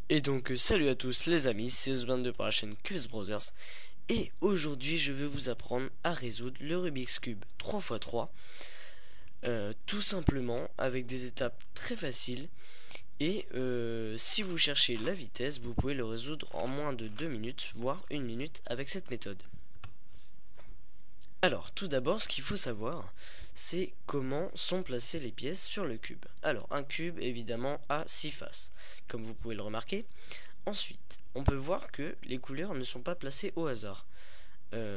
Et donc salut à tous les amis, c'est Osman2 pour la chaîne QS Brothers. Et aujourd'hui je vais vous apprendre à résoudre le Rubik's Cube 3x3 tout simplement avec des étapes très faciles. Et si vous cherchez la vitesse, vous pouvez le résoudre en moins de 2 minutes, voire 1 minute avec cette méthode. Alors, tout d'abord, ce qu'il faut savoir, c'est comment sont placées les pièces sur le cube. Alors, un cube, évidemment, a 6 faces, comme vous pouvez le remarquer. Ensuite, on peut voir que les couleurs ne sont pas placées au hasard.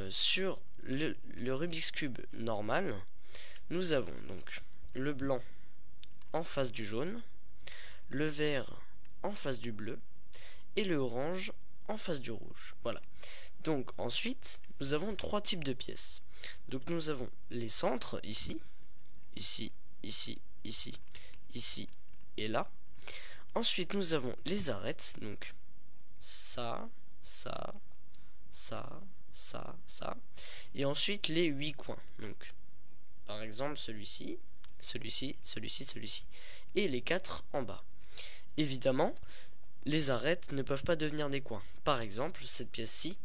Sur le Rubik's Cube normal, nous avons donc le blanc en face du jaune, le vert en face du bleu et le orange en face du rouge. Voilà. Donc ensuite, nous avons trois types de pièces. Donc nous avons les centres ici, ici, ici, ici, ici et là. Ensuite, nous avons les arêtes, donc ça, ça, ça, ça, ça. Et ensuite les 8 coins. Donc par exemple celui-ci, celui-ci, celui-ci, celui-ci. Et les 4 en bas. Évidemment, les arêtes ne peuvent pas devenir des coins. Par exemple, cette pièce-ci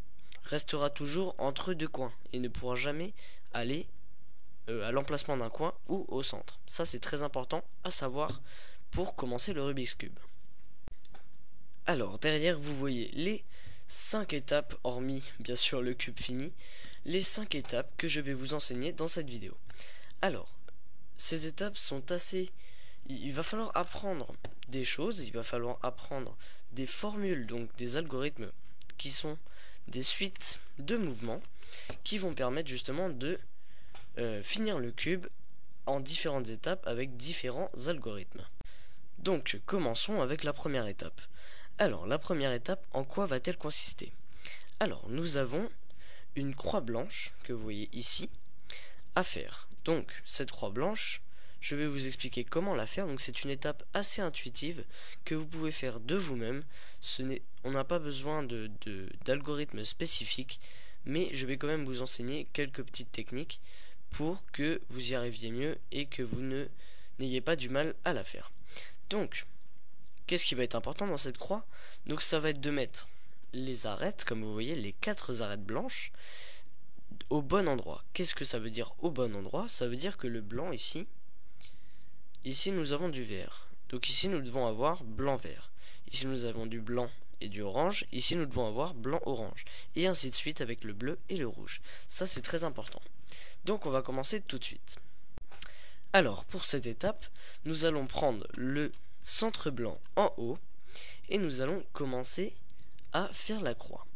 restera toujours entre deux coins et ne pourra jamais aller à l'emplacement d'un coin ou au centre. Ça, c'est très important à savoir pour commencer le Rubik's Cube. Alors, derrière, vous voyez les 5 étapes, hormis bien sûr le cube fini, les 5 étapes que je vais vous enseigner dans cette vidéo. Alors, ces étapes sont assez... Il va falloir apprendre des choses, il va falloir apprendre des formules, donc des algorithmes qui sont des suites de mouvements qui vont permettre justement de finir le cube en différentes étapes avec différents algorithmes. Donc, commençons avec la première étape. Alors, la première étape, en quoi va-t-elle consister? Alors, nous avons une croix blanche, que vous voyez ici, à faire. Donc, cette croix blanche, je vais vous expliquer comment la faire. Donc, c'est une étape assez intuitive que vous pouvez faire de vous-même. On n'a pas besoin d'algorithme spécifique, mais je vais quand même vous enseigner quelques petites techniques pour que vous y arriviez mieux et que vous n'ayez pas du mal à la faire. Donc, qu'est-ce qui va être important dans cette croix? Donc ça va être de mettre les arêtes, comme vous voyez, les 4 arêtes blanches, au bon endroit. Qu'est-ce que ça veut dire au bon endroit? Ça veut dire que le blanc ici nous avons du vert. Donc ici nous devons avoir blanc-vert. Ici nous avons du blanc et du orange. Ici nous devons avoir blanc-orange. Et ainsi de suite avec le bleu et le rouge. Ça c'est très important. Donc on va commencer tout de suite. Alors pour cette étape, nous allons prendre le centre blanc en haut et nous allons commencer à faire la croix.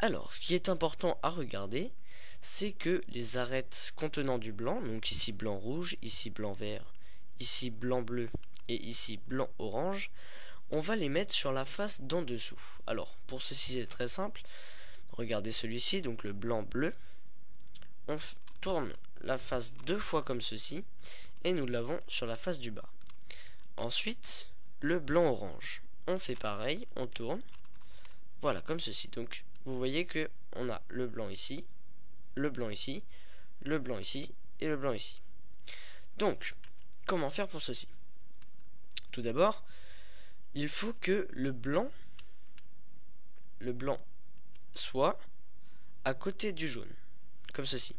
Alors ce qui est important à regarder, c'est que les arêtes contenant du blanc, donc ici blanc rouge, ici blanc vert, ici blanc bleu et ici blanc orange, on va les mettre sur la face d'en dessous. Alors pour ceci c'est très simple, regardez celui-ci, donc le blanc bleu, on tourne la face 2 fois comme ceci et nous l'avons sur la face du bas. Ensuite, le blanc orange. On fait pareil, on tourne. Voilà, comme ceci. Donc, vous voyez que on a le blanc ici, le blanc ici, le blanc ici et le blanc ici. Donc, comment faire pour ceci? Tout d'abord, il faut que le blanc soit à côté du jaune, comme ceci.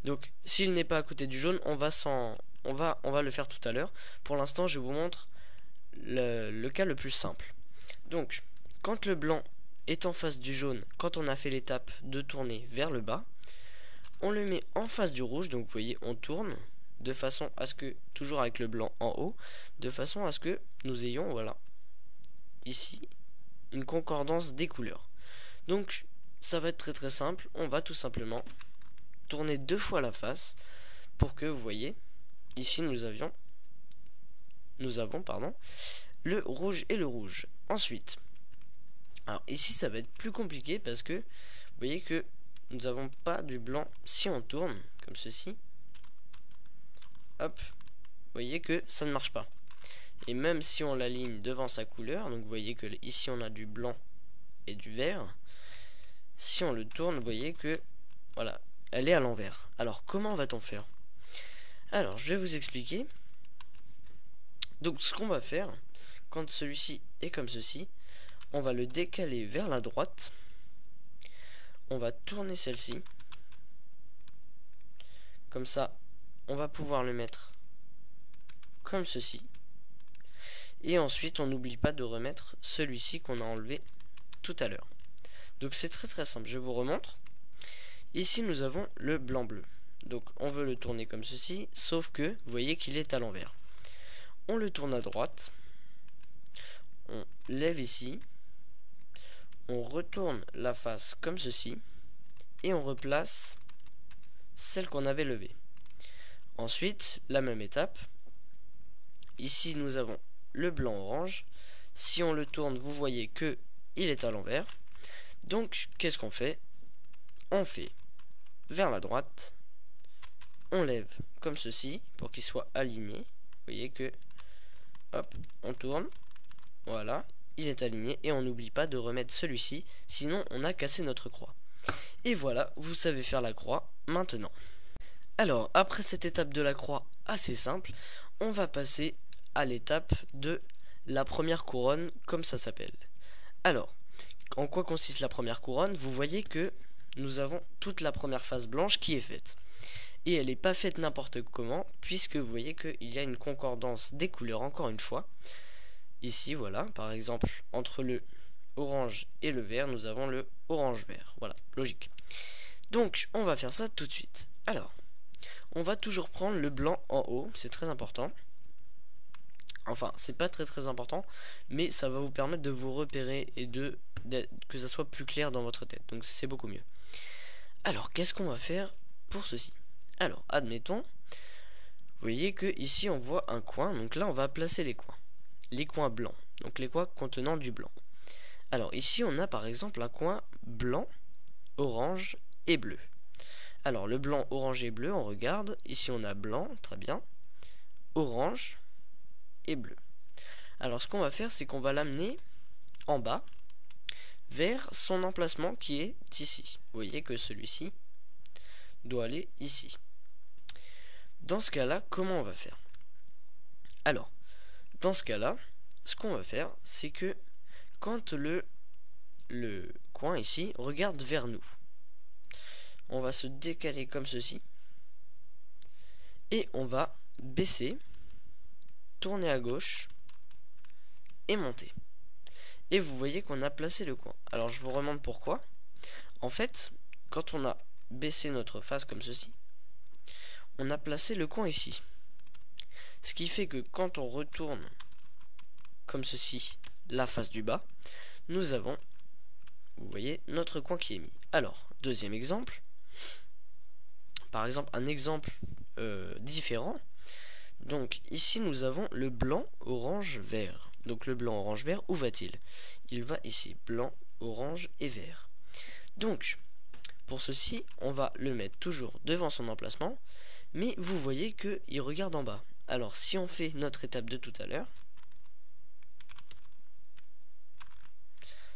Donc, s'il n'est pas à côté du jaune, on va le faire tout à l'heure. Pour l'instant, je vous montre le cas le plus simple. Donc, quand le blanc est en face du jaune, quand on a fait l'étape de tourner vers le bas, on le met en face du rouge. Donc, vous voyez, on tourne de façon à ce que, toujours avec le blanc en haut, de façon à ce que nous ayons, voilà, ici, une concordance des couleurs. Donc, ça va être très très simple. On va tout simplement tourner 2 fois la face pour que vous voyez, ici nous avons le rouge et le rouge. Ensuite, alors ici ça va être plus compliqué parce que vous voyez que nous n'avons pas du blanc. Si on tourne comme ceci, hop, vous voyez que ça ne marche pas. Et même si on l'aligne devant sa couleur, donc vous voyez que ici on a du blanc et du vert, si on le tourne, vous voyez que voilà, elle est à l'envers. Alors comment va-t-on faire? Alors je vais vous expliquer. Donc ce qu'on va faire, quand celui-ci est comme ceci, on va le décaler vers la droite. On va tourner celle-ci. Comme ça, on va pouvoir le mettre comme ceci. Et ensuite, on n'oublie pas de remettre celui-ci qu'on a enlevé tout à l'heure. Donc c'est très simple, je vous remontre. Ici, nous avons le blanc-bleu. Donc on veut le tourner comme ceci, sauf que vous voyez qu'il est à l'envers. On le tourne à droite. On lève ici. On retourne la face comme ceci. Et on replace celle qu'on avait levée. Ensuite, la même étape. Ici, nous avons le blanc orange. Si on le tourne, vous voyez que il est à l'envers. Donc, qu'est-ce qu'on fait? On fait vers la droite. On lève comme ceci pour qu'il soit aligné. Vous voyez que, hop, on tourne. Voilà, il est aligné. Et on n'oublie pas de remettre celui-ci, sinon on a cassé notre croix. Et voilà, vous savez faire la croix maintenant. Alors, après cette étape de la croix assez simple, on va passer à l'étape de la première couronne, comme ça s'appelle. Alors, en quoi consiste la première couronne? Vous voyez que nous avons toute la première face blanche qui est faite. Et elle n'est pas faite n'importe comment, puisque vous voyez qu'il y a une concordance des couleurs, encore une fois. Ici, voilà, par exemple, entre le orange et le vert, nous avons le orange-vert. Voilà, logique. Donc, on va faire ça tout de suite. Alors, on va toujours prendre le blanc en haut, c'est très important. Enfin, c'est pas très important, mais ça va vous permettre de vous repérer et que ça soit plus clair dans votre tête. Donc, c'est beaucoup mieux. Alors, qu'est-ce qu'on va faire pour ceci? Alors, admettons, vous voyez que ici on voit un coin, donc là on va placer les coins. Les coins blancs, donc les coins contenant du blanc. Alors ici on a par exemple un coin blanc, orange et bleu. Alors le blanc, orange et bleu, on regarde. Ici on a blanc, très bien, orange et bleu. Alors ce qu'on va faire, c'est qu'on va l'amener en bas vers son emplacement qui est ici. Vous voyez que celui-ci doit aller ici. Dans ce cas-là, comment on va faire? Alors, dans ce cas-là, ce qu'on va faire, c'est que quand le coin ici regarde vers nous, on va se décaler comme ceci et on va baisser, tourner à gauche et monter. Et vous voyez qu'on a placé le coin. Alors je vous remontre pourquoi. En fait, quand on a baissé notre face comme ceci, on a placé le coin ici. Ce qui fait que quand on retourne comme ceci la face du bas, nous avons, vous voyez, notre coin qui est mis. Alors, deuxième exemple. Par exemple, un exemple différent. Donc ici nous avons le blanc, orange, vert. Donc le blanc, orange, vert, où va-t-il? Il va ici, blanc, orange et vert. Donc, pour ceci, on va le mettre toujours devant son emplacement. Mais vous voyez qu'il regarde en bas. Alors si on fait notre étape de tout à l'heure,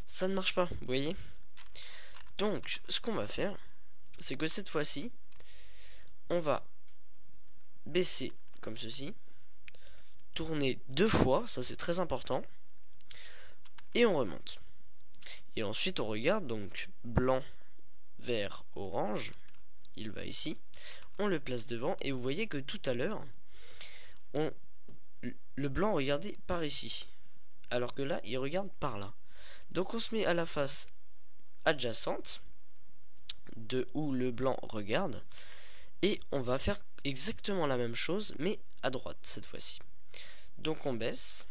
ça ne marche pas, vous voyez. Donc ce qu'on va faire, c'est que cette fois-ci, on va baisser comme ceci, tourner 2 fois, ça c'est très important, et on remonte. Et ensuite on regarde, donc blanc, vert, orange, il va ici. On le place devant et vous voyez que tout à l'heure, le blanc regardait par ici, alors que là, il regarde par là. Donc on se met à la face adjacente de où le blanc regarde et on va faire exactement la même chose, mais à droite cette fois-ci. Donc on baisse,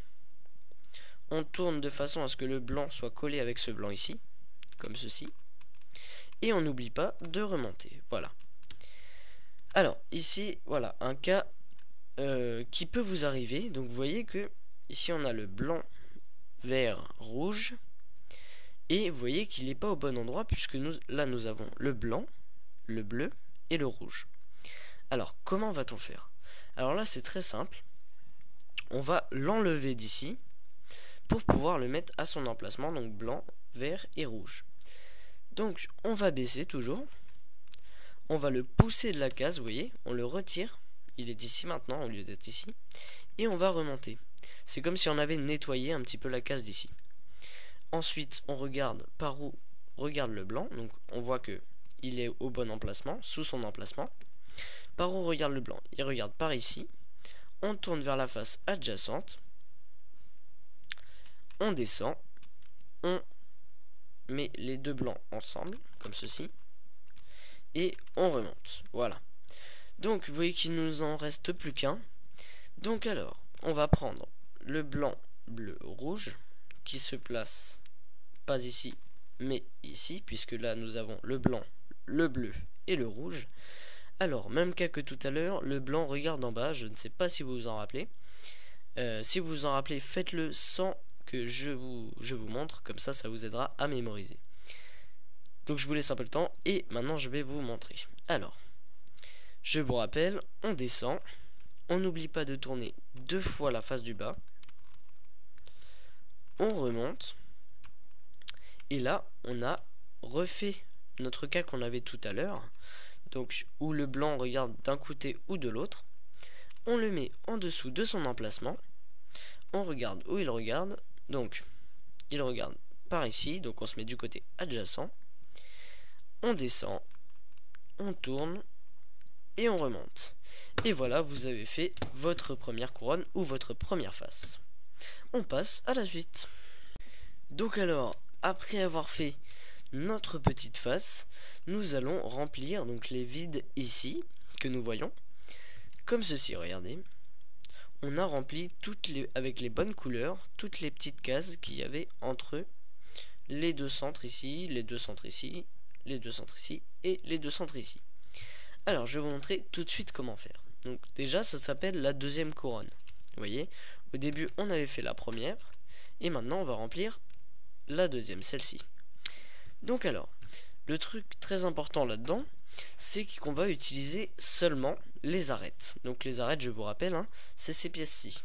on tourne de façon à ce que le blanc soit collé avec ce blanc ici, comme ceci, et on n'oublie pas de remonter. Voilà. Alors, ici, voilà, un cas qui peut vous arriver. Donc, vous voyez que ici, on a le blanc, vert, rouge. Et vous voyez qu'il n'est pas au bon endroit, puisque là, nous avons le blanc, le bleu et le rouge. Alors, comment va-t-on faire? Alors là, c'est très simple. On va l'enlever d'ici pour pouvoir le mettre à son emplacement. Donc, blanc, vert et rouge. Donc, on va baisser toujours. On va le pousser de la case, vous voyez, on le retire, il est ici maintenant au lieu d'être ici, et on va remonter. C'est comme si on avait nettoyé un petit peu la case d'ici. Ensuite, on regarde par où regarde le blanc. Donc, on voit que il est au bon emplacement, sous son emplacement. Par où regarde le blanc? Il regarde par ici. On tourne vers la face adjacente. On descend. On met les deux blancs ensemble, comme ceci. Et on remonte. Voilà. Donc, vous voyez qu'il nous en reste plus qu'un. Donc alors, on va prendre le blanc, bleu, rouge, qui se place pas ici, mais ici, puisque là nous avons le blanc, le bleu et le rouge. Alors, même cas que tout à l'heure, le blanc regarde en bas, je ne sais pas si vous vous en rappelez. Si vous vous en rappelez, faites-le sans que je vous montre, comme ça vous aidera à mémoriser. Donc je vous laisse un peu le temps, et maintenant je vais vous montrer. Alors, je vous rappelle, on descend. On n'oublie pas de tourner 2 fois la face du bas. On remonte. Et là, on a refait notre cas qu'on avait tout à l'heure. Donc, où le blanc regarde d'un côté ou de l'autre. On le met en dessous de son emplacement. On regarde où il regarde. Donc, il regarde par ici. Donc, on se met du côté adjacent. On descend. On tourne. Et on remonte. Et voilà, vous avez fait votre première couronne ou votre première face. On passe à la suite. Donc alors, après avoir fait notre petite face, nous allons remplir donc les vides ici, que nous voyons, comme ceci, regardez. On a rempli avec les bonnes couleurs, toutes les petites cases qu'il y avait entre les deux centres ici, les deux centres ici, les deux centres ici et les deux centres ici. Alors, je vais vous montrer tout de suite comment faire. Donc, déjà, ça s'appelle la deuxième couronne. Vous voyez, au début, on avait fait la première. Et maintenant, on va remplir la deuxième, celle-ci. Donc, alors, le truc très important là-dedans, c'est qu'on va utiliser seulement les arêtes. Donc, les arêtes, je vous rappelle, hein, c'est ces pièces-ci.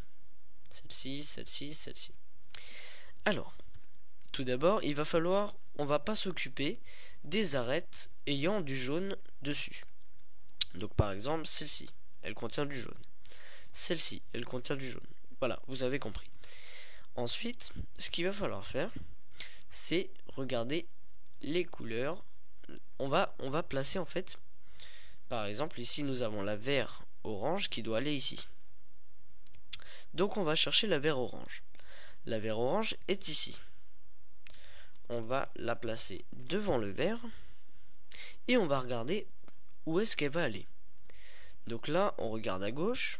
Celle-ci, celle-ci, celle-ci. Alors, tout d'abord, il va falloir, on va pas s'occuper des arêtes ayant du jaune dessus. Donc par exemple, celle-ci, elle contient du jaune. Celle-ci, elle contient du jaune. Voilà, vous avez compris. Ensuite, ce qu'il va falloir faire, c'est regarder les couleurs. On va placer en fait, par exemple, ici nous avons la vert orange qui doit aller ici. Donc on va chercher la vert orange. La vert orange est ici. On va la placer devant le vert et on va regarder où est-ce qu'elle va aller. Donc là, on regarde à gauche,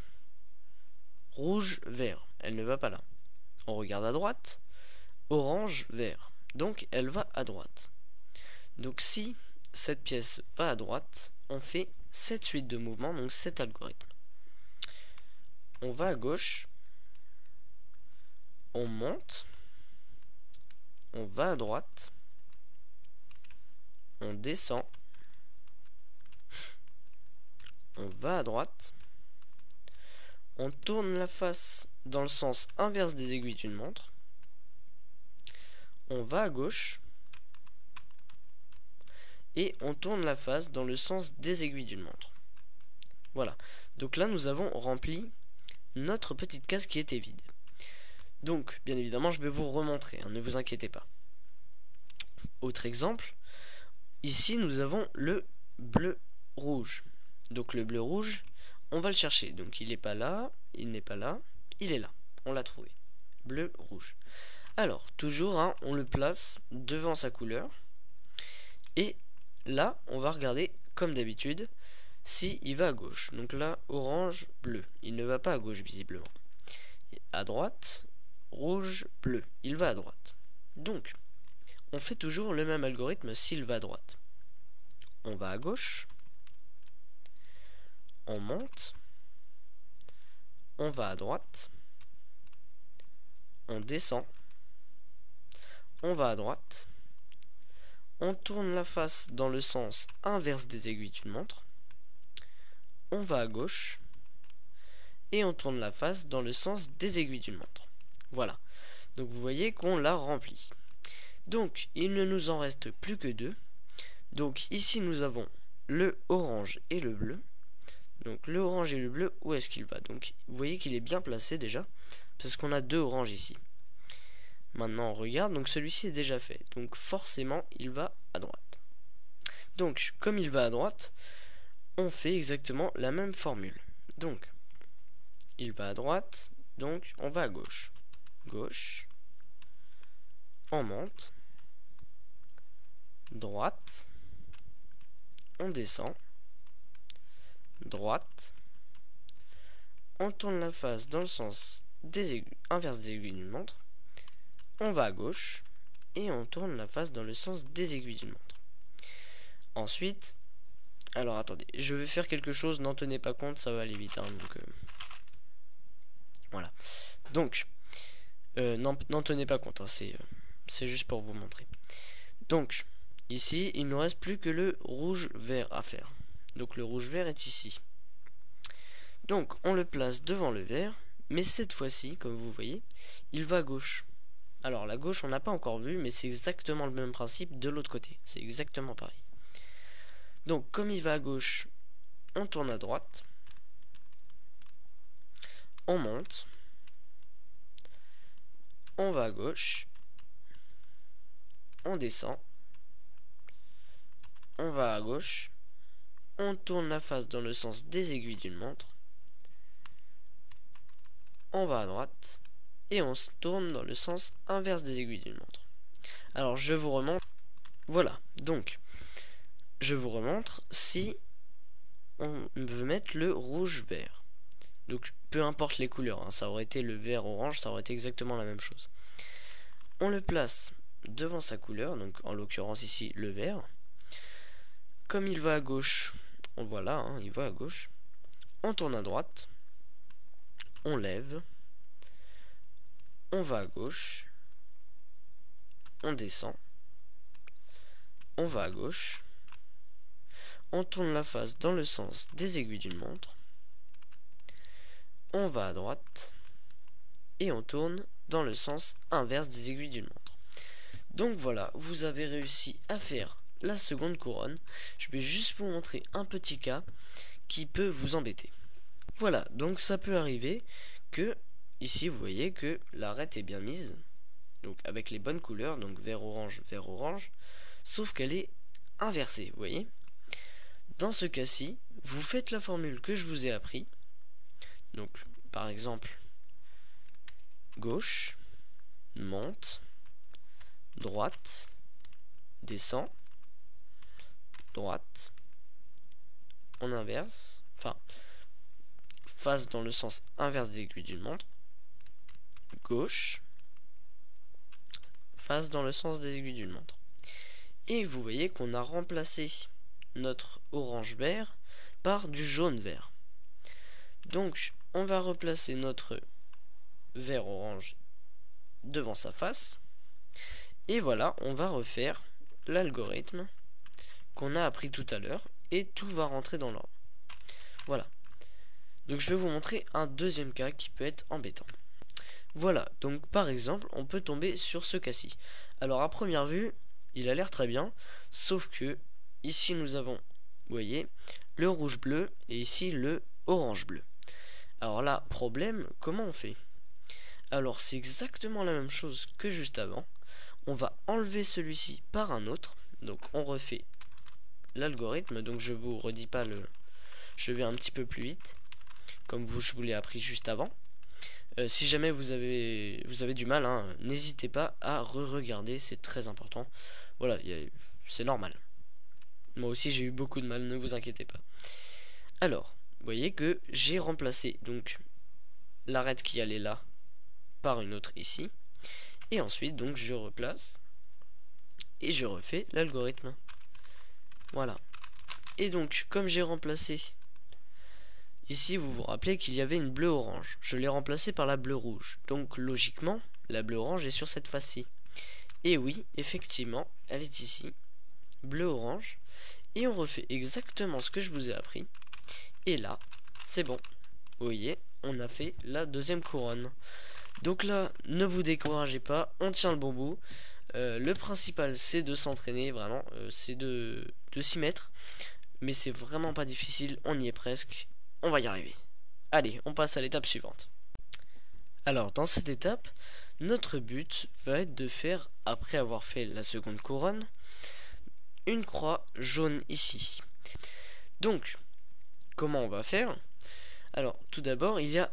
rouge, vert, elle ne va pas là. On regarde à droite, orange, vert, donc elle va à droite. Donc si cette pièce va à droite, on fait cette suite de mouvements, donc cet algorithme. On va à gauche, on monte, on va à droite, on descend, on va à droite, on tourne la face dans le sens inverse des aiguilles d'une montre, on va à gauche, et on tourne la face dans le sens des aiguilles d'une montre. Voilà, donc là nous avons rempli notre petite case qui était vide. Donc, bien évidemment, je vais vous remontrer, hein, ne vous inquiétez pas. Autre exemple, ici nous avons le bleu-rouge. Donc le bleu-rouge, on va le chercher. Donc il n'est pas là, il n'est pas là, il est là. On l'a trouvé. Bleu-rouge. Alors, toujours, hein, on le place devant sa couleur. Et là, on va regarder, comme d'habitude, si il va à gauche. Donc là, orange, bleu. Il ne va pas à gauche, visiblement. À droite, rouge, bleu. Il va à droite. Donc, on fait toujours le même algorithme s'il va à droite. On va à gauche. On monte. On va à droite. On descend. On va à droite. On tourne la face dans le sens inverse des aiguilles d'une montre. On va à gauche. Et on tourne la face dans le sens des aiguilles d'une montre. Voilà. Donc vous voyez qu'on l'a rempli. Donc il ne nous en reste plus que deux. Donc ici nous avons le orange et le bleu. Donc le orange et le bleu, où est-ce qu'il va? Donc vous voyez qu'il est bien placé déjà, parce qu'on a deux oranges ici. Maintenant on regarde, donc celui-ci est déjà fait, donc forcément il va à droite. Donc comme il va à droite, on fait exactement la même formule. Donc il va à droite, donc on va à gauche. Gauche, on monte, droite, on descend, droite, on tourne la face dans le sens des aiguilles, inverse des aiguilles d'une montre, on va à gauche et on tourne la face dans le sens des aiguilles d'une montre. Ensuite, alors attendez, je vais faire quelque chose, n'en tenez pas compte, ça va aller vite, hein, donc voilà. Donc, n'en tenez pas compte, hein, c'est juste pour vous montrer. Donc, ici, il ne nous reste plus que le rouge-vert à faire. Donc le rouge-vert est ici. Donc, on le place devant le vert, mais cette fois-ci, comme vous voyez, il va à gauche. Alors, la gauche, on n'a pas encore vu, mais c'est exactement le même principe de l'autre côté. C'est exactement pareil. Donc, comme il va à gauche, on tourne à droite. On monte. On va à gauche. On descend. On va à gauche. On tourne la face dans le sens des aiguilles d'une montre. On va à droite. Et on se tourne dans le sens inverse des aiguilles d'une montre. Alors, je vous remontre. Voilà. Donc, je vous remontre si on veut mettre le rouge-vert. Donc, peu importe les couleurs, hein, ça aurait été le vert-orange, ça aurait été exactement la même chose. On le place devant sa couleur, donc en l'occurrence ici le vert. Comme il va à gauche, on voit là, hein, il va à gauche. On tourne à droite. On lève. On va à gauche. On descend. On va à gauche. On tourne la face dans le sens des aiguilles d'une montre. On va à droite. Et on tourne dans le sens inverse des aiguilles d'une montre. Donc voilà, vous avez réussi à faire la seconde couronne. Je vais juste vous montrer un petit cas qui peut vous embêter. Voilà, donc ça peut arriver que, ici vous voyez que l'arête est bien mise, donc avec les bonnes couleurs, donc vert orange, sauf qu'elle est inversée, vous voyez. Dans ce cas-ci, vous faites la formule que je vous ai appris, donc par exemple, gauche, monte, droite, descend, droite, on inverse, enfin, face dans le sens inverse des aiguilles d'une montre, gauche, face dans le sens des aiguilles d'une montre. Et vous voyez qu'on a remplacé notre orange-vert par du jaune-vert. Donc, on va replacer notre vert-orange devant sa face. Et voilà, on va refaire l'algorithme qu'on a appris tout à l'heure. Et tout va rentrer dans l'ordre. Voilà. Donc je vais vous montrer un deuxième cas qui peut être embêtant. Voilà, donc par exemple, on peut tomber sur ce cas-ci. Alors à première vue, il a l'air très bien, sauf que ici nous avons, vous voyez, le rouge-bleu et ici le orange-bleu. Alors là, problème, comment on fait? Alors c'est exactement la même chose que juste avant. On va enlever celui-ci par un autre. Donc on refait l'algorithme. Donc je vous redis pas le... Je vais un petit peu plus vite, comme je vous l'ai appris juste avant. Si jamais vous avez du mal, hein, n'hésitez pas à re-regarder, c'est très important. Voilà, c'est normal. Moi aussi j'ai eu beaucoup de mal, ne vous inquiétez pas. Alors, vous voyez que j'ai remplacé donc l'arête qui allait là par une autre ici. Et ensuite donc je replace et je refais l'algorithme. Voilà. Et donc comme j'ai remplacé ici, vous vous rappelez qu'il y avait une bleu-orange. Je l'ai remplacée par la bleu-rouge. Donc logiquement, la bleu-orange est sur cette face-ci. Et oui, effectivement, elle est ici. Bleu-orange. Et on refait exactement ce que je vous ai appris. Et là, c'est bon. Vous voyez, on a fait la deuxième couronne. Donc là, ne vous découragez pas, on tient le bon bout. Le principal, c'est de s'entraîner, vraiment. C'est de s'y mettre. Mais c'est vraiment pas difficile, on y est presque. On va y arriver. Allez, on passe à l'étape suivante. Alors, dans cette étape, notre but va être de faire, après avoir fait la seconde couronne, une croix jaune ici. Donc, comment on va faire? Alors, tout d'abord, il y a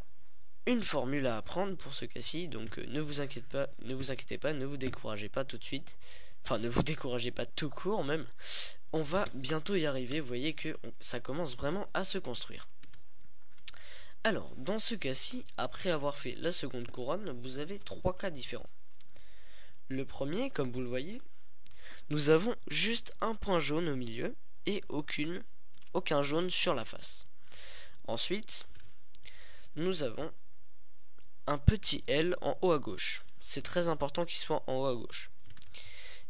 une formule à apprendre pour ce cas-ci, donc ne vous inquiétez pas, ne vous découragez pas tout de suite. Enfin, ne vous découragez pas tout court même. On va bientôt y arriver, vous voyez que ça commence vraiment à se construire. Alors, dans ce cas-ci, après avoir fait la seconde couronne, vous avez trois cas différents. Le premier, comme vous le voyez, nous avons juste un point jaune au milieu et aucun jaune sur la face. Ensuite, nous avons un petit L en haut à gauche. C'est très important qu'il soit en haut à gauche.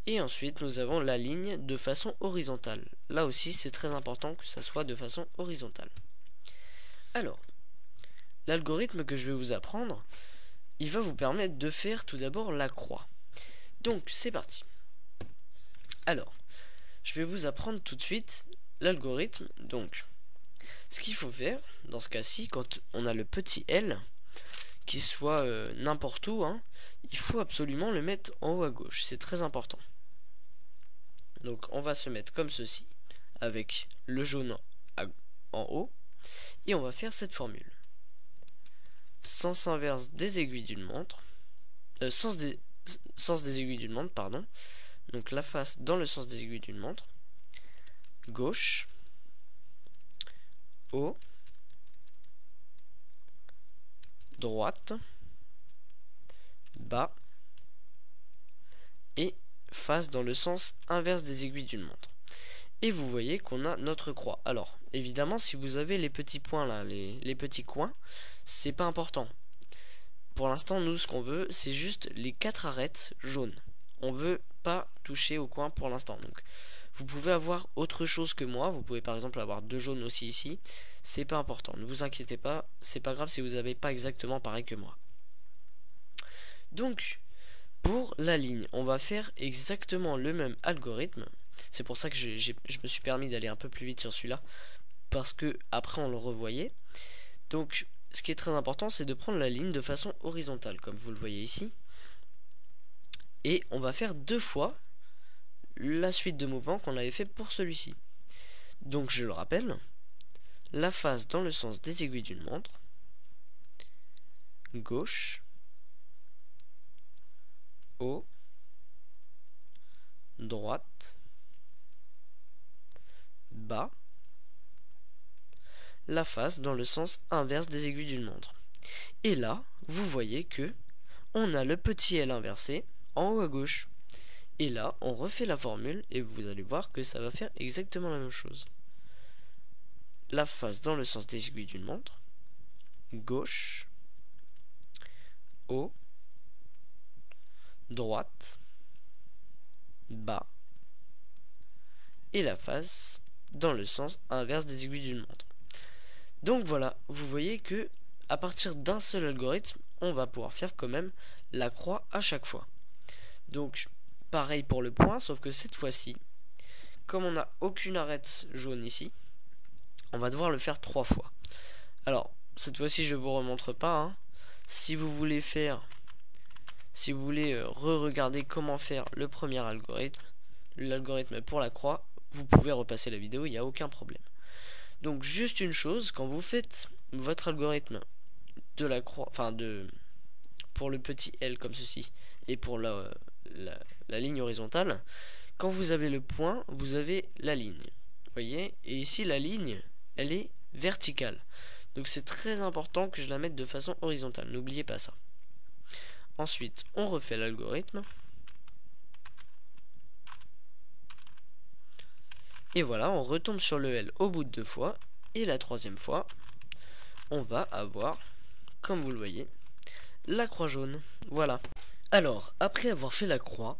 Et ensuite, nous avons la ligne de façon horizontale. Là aussi, c'est très important que ça soit de façon horizontale. Alors, l'algorithme que je vais vous apprendre, il va vous permettre de faire tout d'abord la croix. Donc, c'est parti. Alors, je vais vous apprendre tout de suite l'algorithme. Donc, ce qu'il faut faire, dans ce cas-ci, quand on a le petit L, qui soit n'importe où, il faut absolument le mettre en haut à gauche. C'est très important. Donc, on va se mettre comme ceci, avec le jaune en haut, et on va faire cette formule. Sens inverse des aiguilles d'une montre, sens des aiguilles d'une montre, pardon. Donc la face dans le sens des aiguilles d'une montre, gauche, haut, droite, bas, et face dans le sens inverse des aiguilles d'une montre. Et vous voyez qu'on a notre croix. Alors, évidemment, si vous avez les petits points là, les petits coins, c'est pas important. Pour l'instant, nous, ce qu'on veut, c'est juste les 4 arêtes jaunes. On veut pas toucher au coin pour l'instant. Donc, vous pouvez avoir autre chose que moi. Vous pouvez par exemple avoir 2 jaunes aussi ici. C'est pas important. Ne vous inquiétez pas. C'est pas grave si vous n'avez pas exactement pareil que moi. Donc, pour la ligne, on va faire exactement le même algorithme. C'est pour ça que je me suis permis d'aller un peu plus vite sur celui-là. Parce que après on le revoyait. Donc, ce qui est très important, c'est de prendre la ligne de façon horizontale, comme vous le voyez ici. Et on va faire 2 fois la suite de mouvements qu'on avait fait pour celui-ci. Donc je le rappelle, la face dans le sens des aiguilles d'une montre, gauche, haut, droite, bas, la face dans le sens inverse des aiguilles d'une montre. Et là, vous voyez que on a le petit L inversé en haut à gauche. Et là, on refait la formule et vous allez voir que ça va faire exactement la même chose. La face dans le sens des aiguilles d'une montre, gauche, haut, droite, bas, et la face dans le sens inverse des aiguilles d'une montre. Donc voilà, vous voyez que à partir d'un seul algorithme, on va pouvoir faire quand même la croix à chaque fois. Donc pareil pour le point, sauf que cette fois-ci, comme on n'a aucune arête jaune ici, on va devoir le faire 3 fois. Alors, cette fois-ci, je ne vous remontre pas. Si vous voulez re-regarder comment faire le premier algorithme, l'algorithme pour la croix, vous pouvez repasser la vidéo, il n'y a aucun problème. Donc, juste une chose, quand vous faites votre algorithme de la croix, pour le petit L comme ceci, et pour la ligne horizontale, quand vous avez le point, vous avez la ligne. Vous voyez? Et ici, la ligne, elle est verticale. Donc c'est très important que je la mette de façon horizontale. N'oubliez pas ça. Ensuite, on refait l'algorithme. Et voilà, on retombe sur le L au bout de 2 fois. Et la 3e fois, on va avoir, comme vous le voyez, la croix jaune. Voilà. Alors, après avoir fait la croix,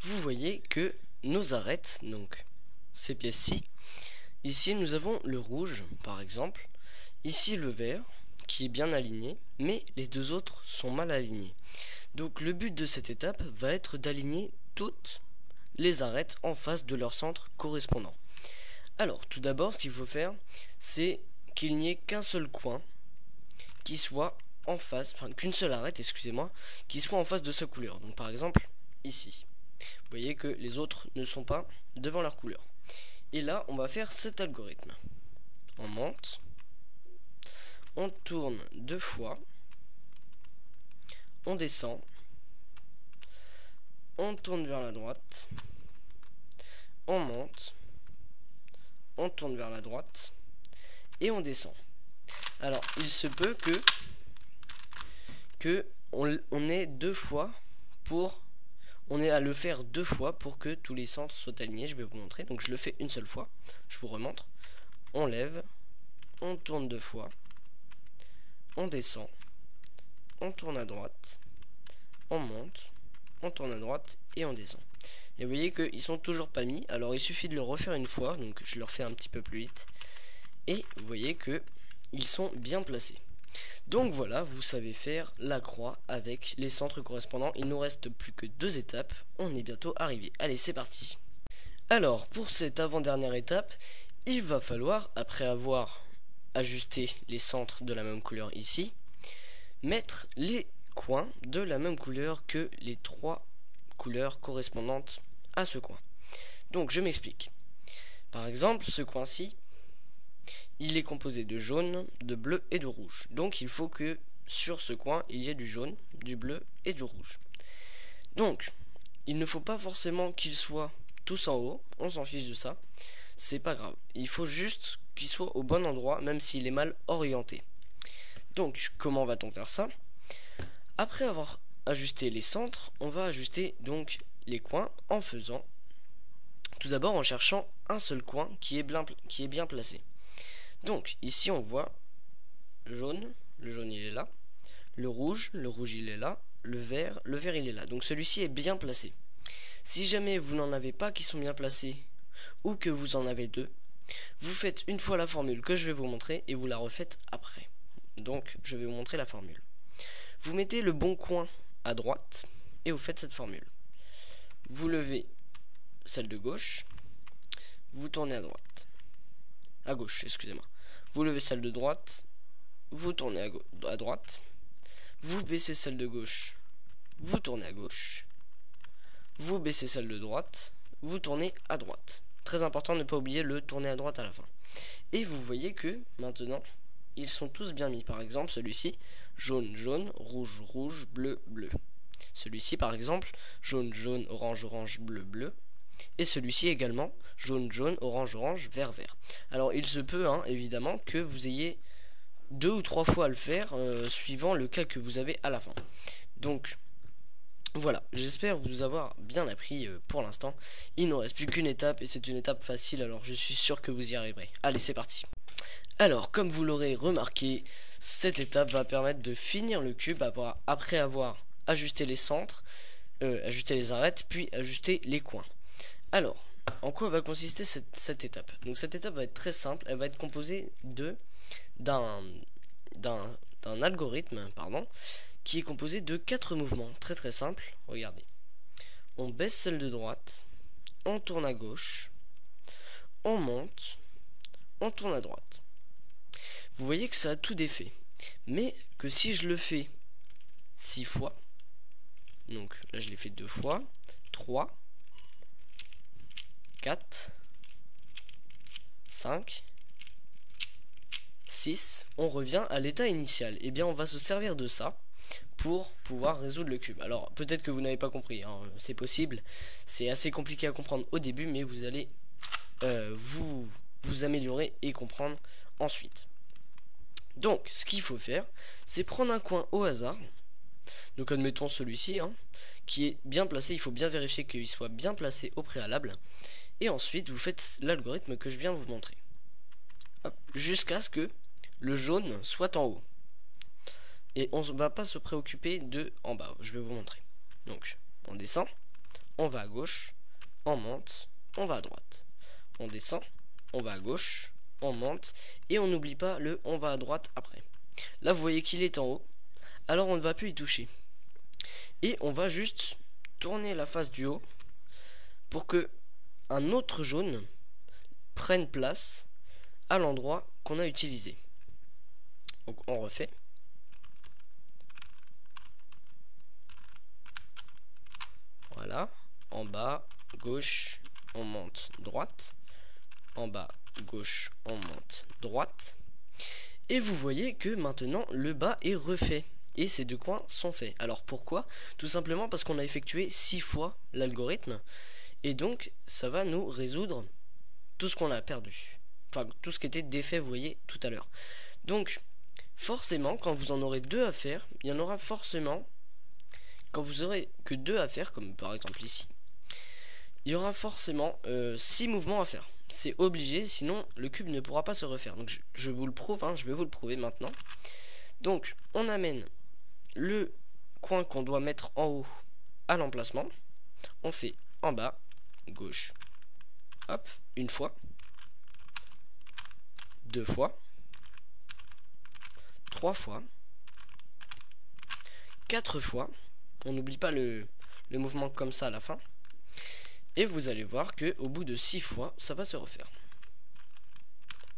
vous voyez que nos arêtes, donc ces pièces-ci, ici nous avons le rouge, par exemple, ici le vert, qui est bien aligné, mais les 2 autres sont mal alignés. Donc le but de cette étape va être d'aligner toutes les arêtes en face de leur centre correspondant. Alors, tout d'abord, ce qu'il faut faire, c'est qu'il n'y ait qu'un seul coin qui soit en face, enfin qu'une seule arête, excusez-moi, qui soit en face de sa couleur. Donc par exemple, ici. Vous voyez que les autres ne sont pas devant leur couleur. Et là, on va faire cet algorithme. On monte, on tourne 2 fois, on descend, on tourne vers la droite, on monte, on tourne vers la droite et on descend. Alors, il se peut que on ait 2 fois pour... On est à le faire 2 fois pour que tous les centres soient alignés. Je vais vous montrer. Donc je le fais une seule fois. Je vous remontre. On lève. On tourne 2 fois. On descend. On tourne à droite. On monte. On tourne à droite. Et on descend. Et vous voyez qu'ils sont toujours pas mis. Alors il suffit de le refaire une fois. Donc je le refais un petit peu plus vite. Et vous voyez que ils sont bien placés. Donc voilà, vous savez faire la croix avec les centres correspondants. Il nous reste plus que 2 étapes. On est bientôt arrivé. Allez, c'est parti. Alors, pour cette avant-dernière étape, il va falloir, après avoir ajusté les centres de la même couleur ici, mettre les coins de la même couleur que les 3 couleurs correspondantes à ce coin. Donc, je m'explique. Par exemple, ce coin-ci, il est composé de jaune, de bleu et de rouge. Donc il faut que sur ce coin, il y ait du jaune, du bleu et du rouge. Donc, il ne faut pas forcément qu'ils soient tous en haut. On s'en fiche de ça. C'est pas grave. Il faut juste qu'ils soient au bon endroit, même s'il est mal orienté. Donc, comment va-t-on faire ça? Après avoir ajusté les centres, on va ajuster donc les coins en faisant... Tout d'abord en cherchant un seul coin qui est bien placé. Donc ici on voit jaune, le jaune il est là, le rouge il est là, le vert il est là. Donc celui-ci est bien placé. Si jamais vous n'en avez pas qui sont bien placés ou que vous en avez 2, vous faites une fois la formule que je vais vous montrer et vous la refaites après. Donc je vais vous montrer la formule. Vous mettez le bon coin à droite et vous faites cette formule. Vous levez celle de gauche, vous tournez à droite. À gauche, excusez-moi. Vous levez celle de droite, vous tournez à droite, vous baissez celle de gauche, vous tournez à gauche, vous baissez celle de droite, vous tournez à droite. Très important de ne pas oublier le tourner à droite à la fin. Et vous voyez que maintenant, ils sont tous bien mis. Par exemple, celui-ci, jaune, jaune, rouge, rouge, bleu, bleu. Celui-ci, par exemple, jaune, jaune, orange, orange, bleu, bleu. Et celui-ci également, jaune, jaune, orange, orange, vert, vert. Alors il se peut, évidemment, que vous ayez 2 ou 3 fois à le faire, suivant le cas que vous avez à la fin. Donc, voilà, j'espère vous avoir bien appris pour l'instant. Il ne reste plus qu'une étape, et c'est une étape facile, alors je suis sûr que vous y arriverez. Allez, c'est parti. Alors, comme vous l'aurez remarqué, cette étape va permettre de finir le cube après avoir ajusté les centres, ajusté les arêtes, puis ajusté les coins. Alors, en quoi va consister cette étape? Donc cette étape va être très simple, elle va être composée d'un algorithme, qui est composé de 4 mouvements, très très simples. Regardez, on baisse celle de droite, on tourne à gauche, on monte, on tourne à droite. Vous voyez que ça a tout d'effet, mais que si je le fais 6 fois, donc là je l'ai fait 2 fois, 3, 4, 5, 6, on revient à l'état initial. Et bien on va se servir de ça pour pouvoir résoudre le cube. Alors peut-être que vous n'avez pas compris, c'est possible. C'est assez compliqué à comprendre au début, mais vous allez vous améliorer et comprendre ensuite. Donc ce qu'il faut faire, c'est prendre un coin au hasard. Donc admettons celui-ci, qui est bien placé. Il faut bien vérifier qu'il soit bien placé au préalable. Et ensuite, vous faites l'algorithme que je viens de vous montrer. Jusqu'à ce que le jaune soit en haut. Et on ne va pas se préoccuper de en bas. Je vais vous montrer. Donc, on descend, on va à gauche, on monte, on va à droite. On descend, on va à gauche, on monte, et on n'oublie pas le on va à droite après. Là, vous voyez qu'il est en haut. Alors, on ne va plus y toucher. Et on va juste tourner la face du haut pour que un autre jaune prenne place à l'endroit qu'on a utilisé. Donc on refait. Voilà. En bas, gauche, on monte droite. En bas, gauche, on monte droite. Et vous voyez que maintenant le bas est refait. Et ces deux coins sont faits. Alors pourquoi? Tout simplement parce qu'on a effectué 6 fois l'algorithme. Et donc ça va nous résoudre tout ce qu'on a perdu. Enfin tout ce qui était défait, vous voyez, tout à l'heure. Donc forcément quand vous en aurez 2 à faire, il y en aura forcément, quand vous aurez que 2 à faire, comme par exemple ici, il y aura forcément 6 mouvements à faire. C'est obligé, sinon le cube ne pourra pas se refaire. Donc je vous le prouve, je vais vous le prouver maintenant. Donc on amène le coin qu'on doit mettre en haut à l'emplacement. On fait en bas, gauche, hop, une fois, 2 fois, 3 fois, 4 fois. On n'oublie pas le mouvement comme ça à la fin. Et vous allez voir que au bout de 6 fois, ça va se refaire.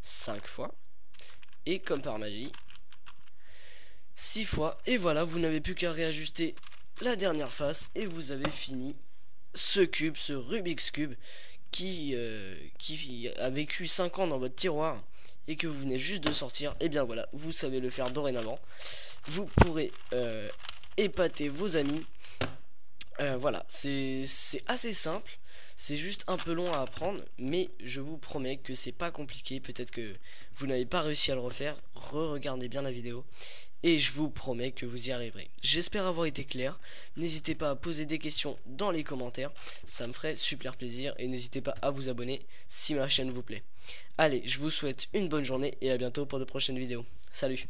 5 fois. Et comme par magie, 6 fois. Et voilà, vous n'avez plus qu'à réajuster la dernière face. Et vous avez fini ce cube, ce Rubik's Cube, qui a vécu 5 ans dans votre tiroir et que vous venez juste de sortir. Et bien voilà, vous savez le faire dorénavant. Vous pourrez épater vos amis. Voilà, c'est assez simple. C'est juste un peu long à apprendre, mais je vous promets que c'est pas compliqué. Peut-être que vous n'avez pas réussi à le refaire. Re-regardez bien la vidéo et je vous promets que vous y arriverez. J'espère avoir été clair. N'hésitez pas à poser des questions dans les commentaires, ça me ferait super plaisir. Et n'hésitez pas à vous abonner si ma chaîne vous plaît. Allez, je vous souhaite une bonne journée et à bientôt pour de prochaines vidéos. Salut!